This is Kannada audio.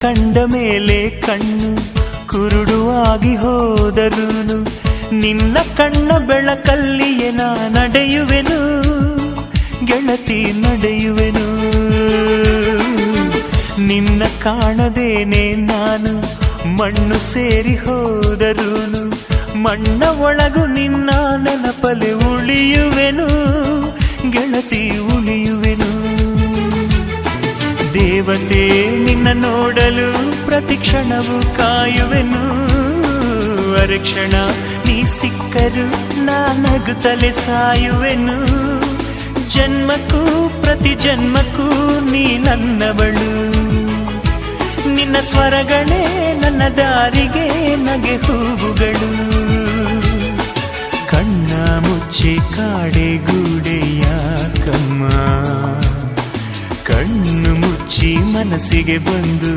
ಕಂಡ ಮೇಲೆ ಕಣ್ಣು ಕುರುಡುವಾಗಿ ಹೋದರೂನು ನಿನ್ನ ಕಣ್ಣ ಬೆಳಕಲ್ಲಿಯೇ ನಾ ನಡೆಯುವೆನು ಗೆಳತಿ ನಡೆಯುವೆನು. ನಿನ್ನ ಕಾಣದೇನೆ ನಾನು ಮಣ್ಣು ಸೇರಿ ಹೋದರೂನು ಮಣ್ಣ ಒಳಗು ನಿನ್ನ ನೆನಪಲೆ ಉಳಿಯುವೆನು ಗೆಳತಿ ಉಳಿಯುವೆನು. ದೇವತೆ ನಿನ್ನ ನೋಡಲು ಪ್ರತಿ ಕ್ಷಣವೂ ಕಾಯುವೆನು. ಅರಕ್ಷಣ ನೀ ಸಿಕ್ಕರು ನಾನಗುತ್ತಲೇ ಸಾಯುವೆನು. ಜನ್ಮಕ್ಕೂ ಪ್ರತಿ ಜನ್ಮಕ್ಕೂ ನೀ ನನ್ನವಳು. ನಿನ್ನ ಸ್ವರಗಳೇ ನನ್ನ ದಾರಿಗೆ ನಗೆ ಹೂವುಗಳು. ಕಣ್ಣ ಮುಚ್ಚಿ ಕಾಡೆ ಗೂಡೆಯಾಕಮ್ಮ, ಕಣ್ಣು ಮುಚ್ಚಿ ಮನಸ್ಸಿಗೆ ಬಂದು